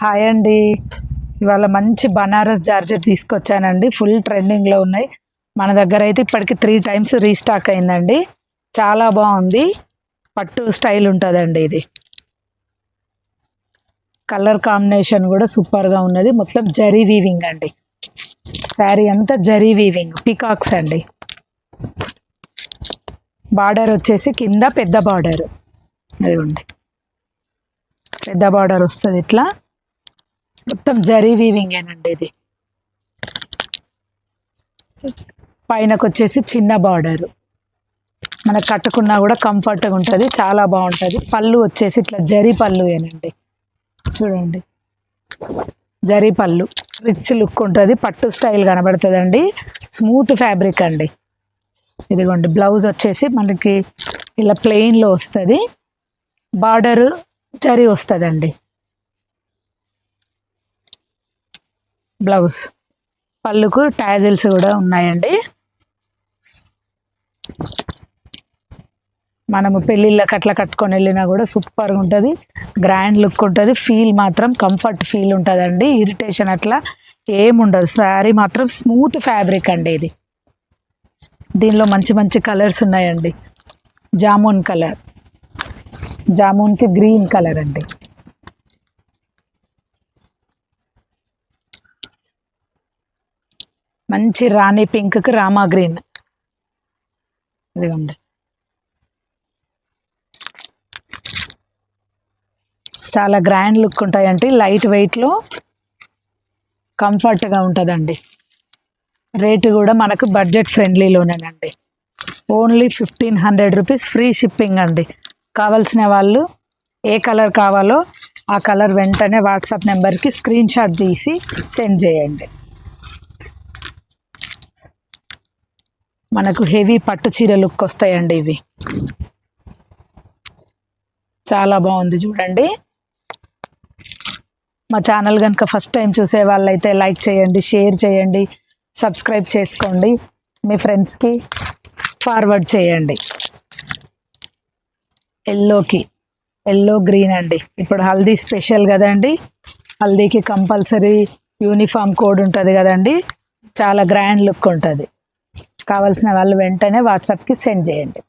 Hi అండి. ఇవాళ మంచి బనారస్ జార్జెట్ తీసుకొచ్చానండి. ఫుల్ ట్రెండింగ్లో ఉన్నాయి. మన దగ్గర అయితే ఇప్పటికి 3 టైమ్స్ రీస్టాక్ అయిందండి. చాలా బాగుంది. పట్టు స్టైల్ ఉంటుందండి. ఇది కలర్ కాంబినేషన్ కూడా సూపర్గా ఉన్నది. మొత్తం జరీ వీవింగ్ అండి. శారీ అంతా జరీ వీవింగ్, పికాక్స్ అండి. బార్డర్ వచ్చేసి కింద పెద్ద బార్డర్, అదిగోండి పెద్ద బార్డర్ వస్తుంది. ఇట్లా మొత్తం జరీ వీవింగ్ ఏనండి. ఇది పైనకు వచ్చేసి చిన్న బార్డర్, మనకు కట్టుకున్నా కూడా కంఫర్ట్గా ఉంటుంది, చాలా బాగుంటుంది. పళ్ళు వచ్చేసి ఇట్లా జరీ పళ్ళు ఏనండి. చూడండి, జరీ పళ్ళు, రిచ్ లుక్ ఉంటుంది. పట్టు స్టైల్ కనబడుతుందండి. స్మూత్ ఫ్యాబ్రిక్ అండి. ఇదిగోండి, బ్లౌజ్ వచ్చేసి మనకి ఇలా ప్లెయిన్లో వస్తుంది. బార్డరు జరీ వస్తుందండి. బ్లౌజ్, పళ్ళుకు టాజిల్స్ కూడా ఉన్నాయండి. మనము పెళ్ళిళ్ళకి అట్లా కట్టుకొని వెళ్ళినా కూడా సూపర్గా ఉంటుంది. గ్రాండ్ లుక్ ఉంటుంది. ఫీల్ మాత్రం కంఫర్ట్ ఫీల్ ఉంటుందండి. ఇరిటేషన్ అట్లా ఏముండదు. శారీ మాత్రం స్మూత్ ఫ్యాబ్రిక్ అండి. ఇది దీనిలో మంచి మంచి కలర్స్ ఉన్నాయండి. జామున్ కలర్, జామున్కి గ్రీన్ కలర్ అండి. మంచి రాణి పింక్కి రామా గ్రీన్. ఇదిగోండి, చాలా గ్రాండ్ లుక్ ఉంటాయండి. లైట్ వెయిట్లో కంఫర్ట్గా ఉంటుందండి. రేటు కూడా మనకు బడ్జెట్ ఫ్రెండ్లీలోనేనండి. ఓన్లీ 1500 రూపీస్, ఫ్రీ షిప్పింగ్ అండి. కావాల్సిన వాళ్ళు ఏ కలర్ కావాలో ఆ కలర్ వెంటనే వాట్సాప్ నెంబర్కి స్క్రీన్ షాట్ తీసి సెండ్ చేయండి. మనకు హెవీ పట్టు చీర లుక్ వస్తాయండి. ఇవి చాలా బాగుంది. చూడండి, మా ఛానల్ కనుక ఫస్ట్ టైం చూసే వాళ్ళైతే లైక్ చేయండి, షేర్ చేయండి, సబ్స్క్రైబ్ చేసుకోండి, మీ ఫ్రెండ్స్కి ఫార్వర్డ్ చేయండి. ఎల్లో గ్రీన్ అండి. ఇప్పుడు హల్దీ స్పెషల్ కదండి. హల్దీకి కంపల్సరీ యూనిఫామ్ కోడ్ ఉంటుంది కదండి. చాలా గ్రాండ్ లుక్ ఉంటుంది. కావాల్సిన వాళ్ళు వెంటనే వాట్సాప్కి సెండ్ చేయండి.